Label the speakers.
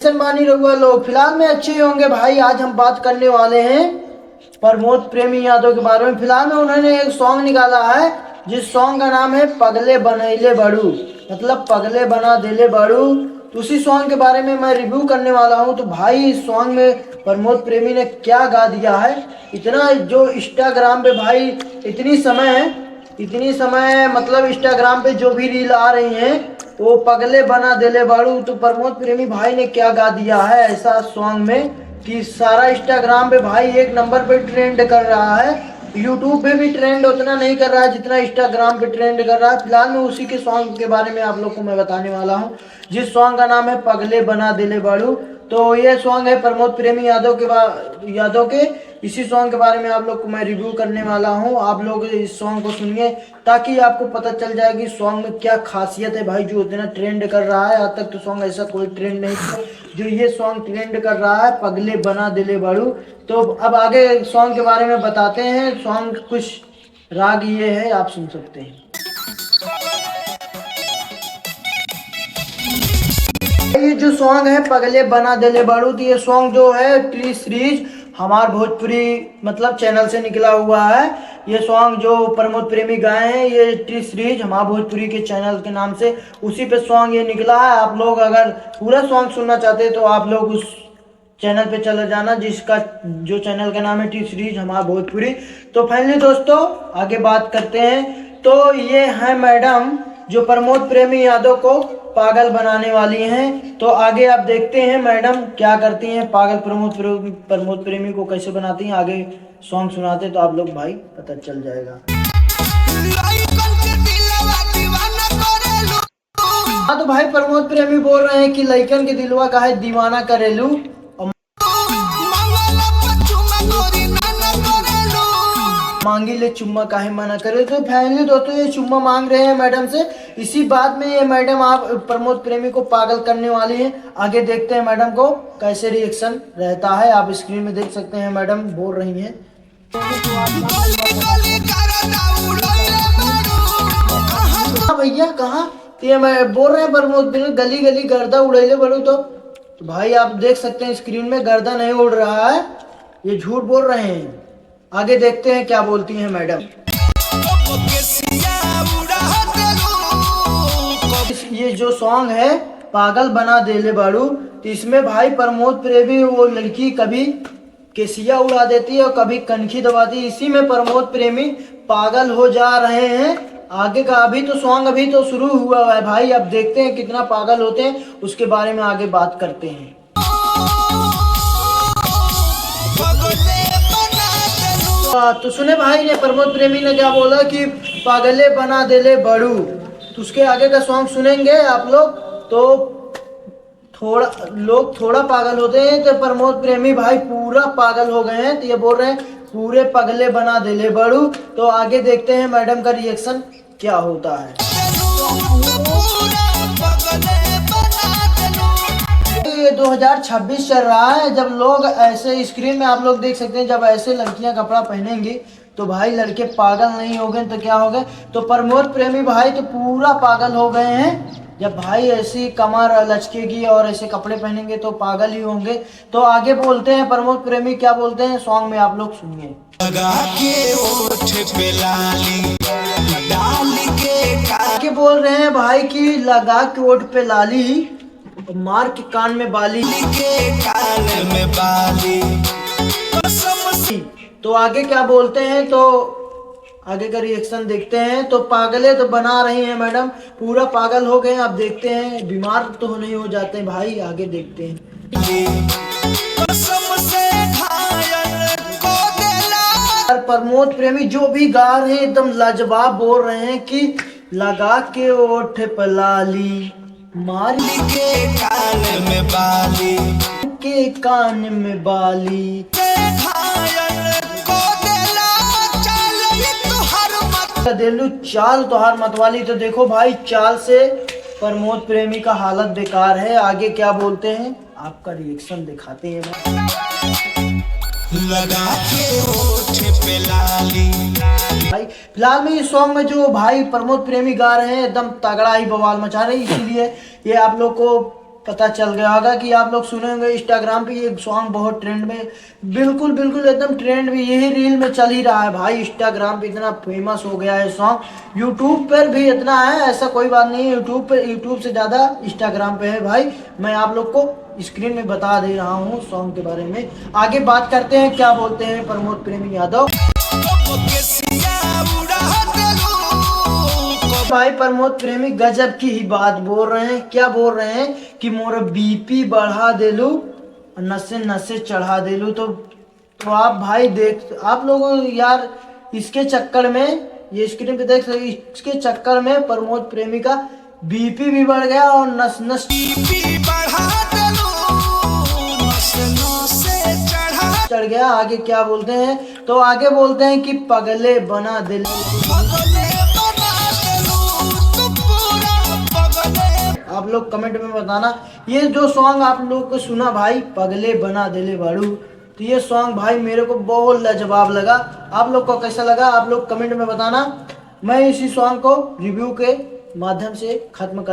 Speaker 1: बानी रहुआ लोग फिलहाल में अच्छे ही होंगे भाई। आज हम बात करने वाले हैं प्रमोद प्रेमी यादव के बारे में। फिलहाल में उन्होंने एक सॉन्ग निकाला है जिस सॉन्ग का नाम है पगले बनैले बड़ू, मतलब पगले बना देले बड़ू। तो उसी सॉन्ग के बारे में मैं रिव्यू करने वाला हूं। तो भाई इस सॉन्ग में प्रमोद प्रेमी ने क्या गा दिया है, इतना जो इंस्टाग्राम पे भाई इतनी समय मतलब इंस्टाग्राम पे जो भी रील आ रही हैं वो पगले बना देले बाड़ू। तो प्रमोद प्रेमी भाई ने क्या गा दिया है ऐसा सॉन्ग में कि सारा इंस्टाग्राम पे भाई एक नंबर पे ट्रेंड कर रहा है। यूट्यूब पे भी ट्रेंड उतना नहीं कर रहा है जितना इंस्टाग्राम पे ट्रेंड कर रहा है। फिलहाल में उसी के सॉन्ग के बारे में आप लोग को मैं बताने वाला हूँ जिस सॉन्ग का नाम है पगले बना देले बाड़ू। तो ये सॉन्ग है प्रमोद प्रेमी यादव के इसी सॉन्ग के बारे में आप लोग को मैं रिव्यू करने वाला हूँ। आप लोग इस सॉन्ग को सुनिए ताकि आपको पता चल जाए कि सॉन्ग में क्या खासियत है भाई जो इतना ट्रेंड कर रहा है। आज तक तो सॉन्ग ऐसा कोई ट्रेंड नहीं था जो ये सॉन्ग ट्रेंड कर रहा है, पगले बना दिले बड़ू। तो अब आगे सॉन्ग के बारे में बताते हैं। सॉन्ग कुछ राग ये है, आप सुन सकते हैं। ये जो सॉन्ग है पगले बना दिले बड़ू, तो ये सॉन्ग जो है टी सीरीज हमार भोजपुरी मतलब चैनल से निकला हुआ है। ये सॉन्ग जो प्रमोद प्रेमी गाए हैं ये टी सीरीज हमार भोजपुरी के चैनल के नाम से उसी पे सॉन्ग ये निकला है। आप लोग अगर पूरा सॉन्ग सुनना चाहते हैं तो आप लोग उस चैनल पे चले जाना जिसका जो चैनल का नाम है टी सीरीज हमार भोजपुरी। तो फाइनली दोस्तों आगे बात करते हैं। तो ये है मैडम जो प्रमोद प्रेमी यादव को पागल बनाने वाली हैं। तो आगे आप देखते हैं मैडम क्या करती हैं, पागल प्रमोद प्रेमी को कैसे बनाती हैं। आगे सॉन्ग सुनाते तो आप लोग भाई पता चल जाएगा। हाँ तो भाई प्रमोद प्रेमी बोल रहे हैं कि लइकन के दिलवा काहे दीवाना करेलू, मांगी ले चुम्मा काहे मना करे। तो फैमिली दोस्तों ये चुम्मा मांग रहे हैं मैडम से। इसी बात में ये मैडम आप प्रमोद प्रेमी को पागल करने वाली हैं। आगे देखते हैं मैडम को कैसे रिएक्शन रहता है। आप स्क्रीन में देख सकते हैं मैडम बोल रही हैं। भैया कहाँ ये मैं बोल रहे हैं प्रमोद प्रेमी गली गली गर्दा उड़ेले बड़ू। तो भाई आप देख सकते हैं स्क्रीन में गर्दा नहीं उड़ रहा है, ये झूठ बोल रहे हैं। आगे देखते हैं क्या बोलती हैं मैडम। ये जो सॉन्ग है पागल बना देले बाड़ू, तो इसमें भाई प्रमोद प्रेमी वो लड़की कभी केसिया उड़ा देती है और कभी कनखी दबाती है। इसी में प्रमोद प्रेमी पागल हो जा रहे हैं। आगे का अभी तो सॉन्ग अभी तो शुरू हुआ है भाई, अब देखते हैं कितना पागल होते हैं, उसके बारे में आगे बात करते हैं। तो सुने भाई ने प्रमोद प्रेमी ने क्या बोला कि पागले बना देले बड़ू। तो उसके आगे का सॉन्ग सुनेंगे आप लोग तो थोड़ा पागल होते हैं। तो प्रमोद प्रेमी भाई पूरा पागल हो गए हैं। तो ये बोल रहे हैं पूरे पगले बना देले बड़ू। तो आगे देखते हैं मैडम का रिएक्शन क्या होता है। ये 2026 चल रहा है, जब लोग ऐसे स्क्रीन में आप लोग देख सकते हैं जब ऐसे लड़कियां कपड़ा पहनेंगी तो भाई लड़के पागल नहीं हो गए तो क्या हो गए। तो प्रमोद प्रेमी भाई तो पूरा पागल हो गए हैं। जब भाई ऐसी कमर लचकेगी और ऐसे कपड़े पहनेंगे तो पागल ही होंगे। तो आगे बोलते हैं प्रमोद प्रेमी क्या बोलते हैं सॉन्ग में आप लोग सुनिए। आगे बोल रहे हैं भाई कि लगा के ओठ पे लाली मार के कान में बाली। तो आगे क्या बोलते हैं तो आगे का रिएक्शन देखते हैं। तो पागले तो बना रही हैं मैडम, पूरा पागल हो गए। आप देखते हैं बीमार तो नहीं हो जाते भाई। आगे देखते हैं। प्रमोद प्रेमी जो भी गा रहे हैं एकदम लाजवाब बोल रहे हैं कि लगा के ओठ पे लाली मार के कान में बाली, के कान में बाली। देलू चाल तोहार मतवाली। तो देखो भाई चाल से प्रमोद प्रेमी का हालत बेकार है। आगे क्या बोलते हैं आपका रिएक्शन दिखाते हैं। लगा के ओठ पे लाली। भाई फिलहाल में इस सॉन्ग में जो भाई प्रमोद प्रेमी गा रहे हैं एकदम तगड़ा ही बवाल मचा रहे हैं, इसीलिए ये आप लोग को पता चल गया होगा कि आप लोग सुने होंगे इंस्टाग्राम पे ये सॉन्ग बहुत ट्रेंड में, बिल्कुल बिल्कुल एकदम ट्रेंड में, यही रील में चल ही रहा है भाई। इंस्टाग्राम पे इतना फेमस हो गया है सॉन्ग, यूट्यूब पर भी इतना है, ऐसा कोई बात नहीं है। यूट्यूब पे, यूट्यूब से ज़्यादा इंस्टाग्राम पे है भाई। मैं आप लोग को स्क्रीन में बता दे रहा हूँ सॉन्ग के बारे में। आगे बात करते हैं क्या बोलते हैं प्रमोद प्रेमी यादव। भाई प्रमोद प्रेमी गजब की ही बात बोल रहे हैं। क्या बोल रहे हैं कि मोर बीपी बढ़ा देलू, नशे नशे चढ़ा देलू। तो आप भाई देख, आप लोगों यार इसके चक्कर में, ये स्क्रीन पे देख सकते, इसके चक्कर में प्रमोद प्रेमी का बीपी भी बढ़ गया और नस नस चढ़ गया। आगे क्या बोलते हैं, तो आगे बोलते हैं कि पगले बना दिल। आप लोग कमेंट में बताना, ये जो सॉन्ग आप लोग को सुना भाई, पगले बना दिले बाड़ू, तो ये सॉन्ग भाई मेरे को बहुत लाजवाब लगा। आप लोग को कैसा लगा आप लोग कमेंट में बताना। मैं इसी सॉन्ग को रिव्यू के माध्यम से खत्म कर